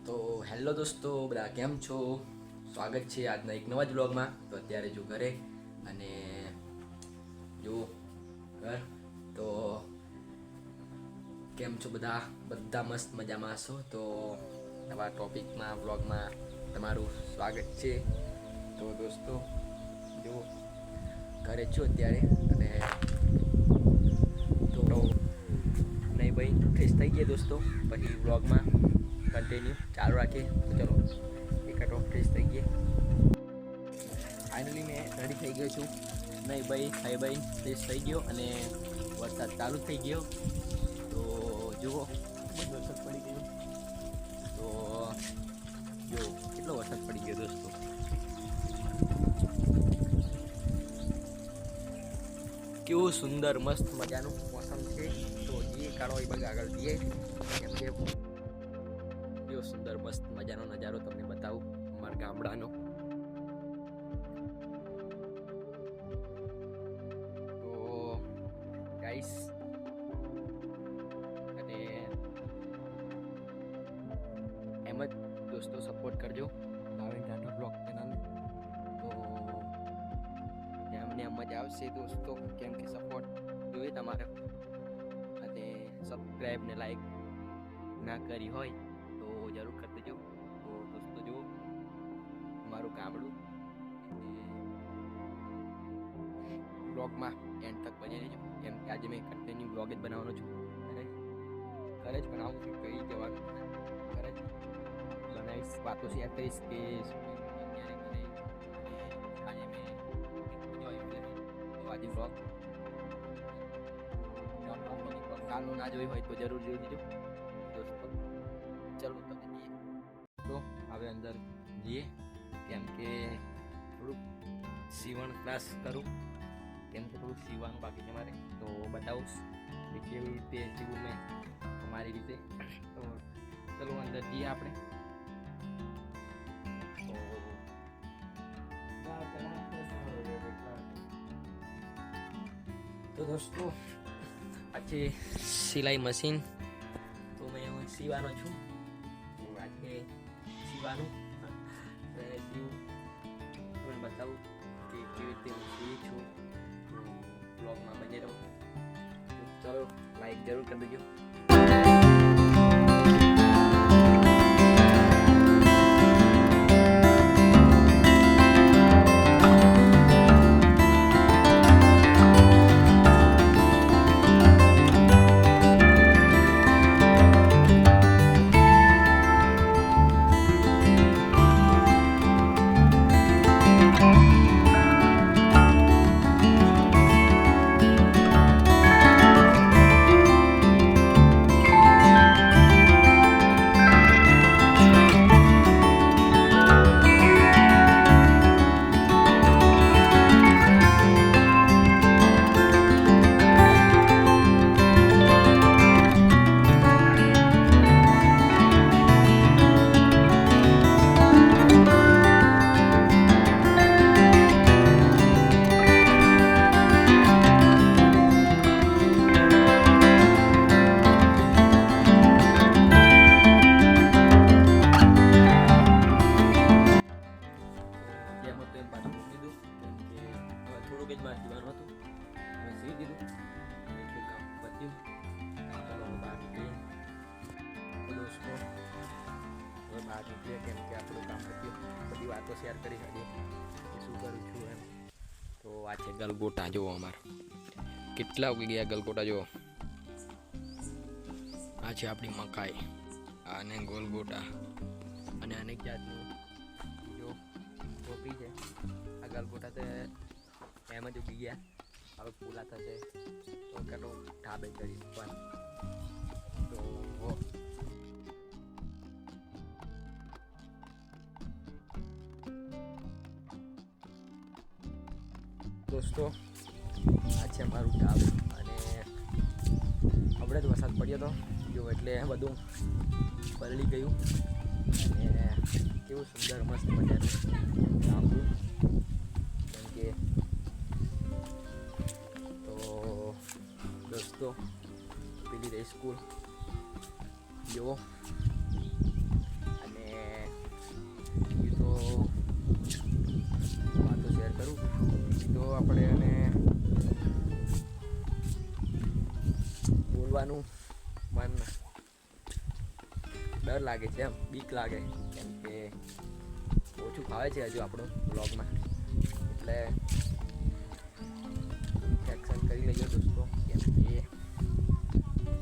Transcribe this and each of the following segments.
તો હેલો દોસ્તો, બધા કેમ છો? સ્વાગત છે આજના એક નવા જ વ્લોગમાં. તો અત્યારે જો ઘરે અને જો ઘર તો કેમ છો બધા? બધા મસ્ત મજામાં હશો. તો નવા ટોપિકમાં વ્લોગમાં તમારું સ્વાગત છે. તો દોસ્તો જો ઘરે છું અત્યારે અને તો નહીં ભાઈ ફ્રેશ થઈ ગયા દોસ્તો. પછી વ્લોગમાં કન્ટિન્યુ ચાલુ રાખીએ. તો ચલો એકાટો ફ્રેશ થઈ ગઈએ. ફાઇનલી મેં રેડી થઈ ગયો છું. નહીં ભાઈ ફ્રેશ થઈ ગયો અને વરસાદ ચાલુ થઈ ગયો. તો જુઓ વરસાદ પડી ગયો. તો જો કેટલો વરસાદ પડી ગયો દોસ્તો. કેવું સુંદર મસ્ત મજાનું મોસમ છે. તો જે કાળો એ બગ આગળ જઈએ કેમ કે કેવો સુંદર મસ્ત મજાનો નજારો તમને બતાવું અમારા ગામડાનો. તો ગાઈસ અને એમ જ દોસ્તો સપોર્ટ કરજો ભાવિન રાઠોડ બ્લોગ ચેનલ. તો અમને મજા આવશે દોસ્તો, કેમ કે સપોર્ટ જોઈએ તમારે. અને સબસ્ક્રાઈબ ને લાઈક ના કરી હોય તો જરૂર કરી દેજો. તો દોસ્તો જો મારું ગામડું બ્લોગમાં એન્ડ તક બની રહેજો, કેમ કે આજે મેં કન્ટિન્યુ બ્લોગ જ બનાવવાનો છું. ઘરે જ બનાવું છું, કઈ જવાનું ઘરે જ બનાવીશ, વાતો શેર કરીશ કે અત્યારે ઘરે આજે મેં આજે બ્લોગ કાલનું ના જોયું હોય તો જરૂર જોઈ દેજો દોસ્તો. ચલો તમે જઈએ તો હવે અંદર જઈએ, કેમ કે થોડુંક સીવણ ક્લાસ કરું, કેમ કે થોડુંક સીવવાનું બાકી છે મારે. તો બતાવું કે કેવી રીતે સીવું મેં અમારી રીતે. તો ચલો અંદર જઈએ આપણે. તો દોસ્તો આજે સિલાઈ મશીન તો મેં સીવાનો છું. આજે સીવાનું તમને બતાવું કે કેવી રીતે હું સીવી છું. તો બ્લોગમાં બની રહો. તો ચલો લાઈક જરૂર કરી દેજો. થોડુંક જ મારે સીવાનું હતું, મેં સીવી દીધું. એટલું કામ પત્યું. ચલો બહાર નીકળીએ દોસ્તો. હવે બહાર નીકળીએ, કેમ કે આપણું કામ પત્યું. બધી વાતો શેર કરી શકીએ કે શું કરું છું એમ. તો આ છે ગલગોટા. જુઓ અમારે કેટલા ઉગી ગયા ગલગોટા. જુઓ આ છે આપણી મકાઈ અને ગોલગોટા અને અનેક જાતનું જો ટોપી છે. આ ગલગોટા તો એમ જ ઉગી ગયા. હવે પૂરા થશે તો કેટલો ઢાબે કરી પણ. તો દોસ્તો આ છે મારું ઢાબુ અને હમણાં જ વરસાદ પડ્યો હતો જો, એટલે બધું પલળી ગયું. અને કેવું સુંદર મસ્ત મજાનું ઢાબુ, કેમ કે તો દોસ્તો પેલી રહી સ્કૂલ જુઓ અને કરું તો આપણે એને બોલવાનું મન ડર લાગે છે, એમ બીક લાગે, કેમ કે ઓછું ફાવે છે હજુ આપણું બ્લોગમાં, એટલે એક્શન કરી લઈએ દોસ્તો, કેમ કે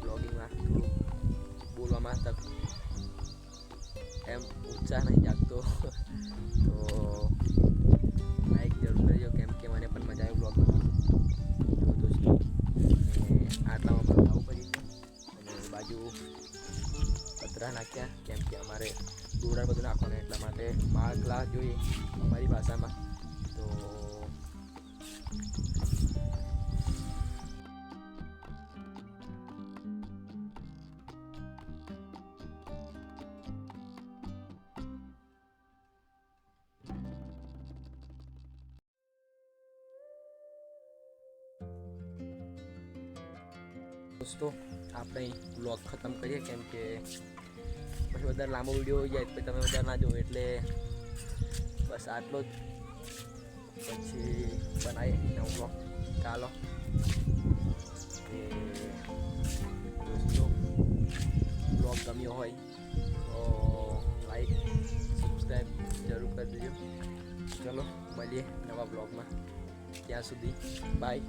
બ્લોગિંગમાં થોડું બોલવામાં તક એમ ઉત્સાહ નહીં જાગતો તો લાઈક જરૂર કરજો, કેમ કે મને પણ મજા આવી બ્લોગ બનાવવાનું. જો દોસ્તો આટલામાં પણ આવું કરી છે અને બાજુ પતરા નાખ્યા, કેમ કે અમારે દોરા બધું નાખવાનું એટલા માટે માળખલા જોઈએ અમારી ભાષામાં. તો દોસ્તો આપણે બ્લોગ ખતમ કરીએ, કેમ કે પછી વધારે લાંબો વિડીયો હોઈ જાય પછી તમે વધારે ના જોવો, એટલે બસ આટલો જ, પછી બનાવીએ નવો બ્લોગ. ચાલો કે દોસ્તો બ્લોગ ગમ્યો હોય તો લાઈક સબસ્ક્રાઈબ જરૂર કરી દેજો. ચલો મળીએ નવા બ્લોગમાં, ત્યાં સુધી બાય.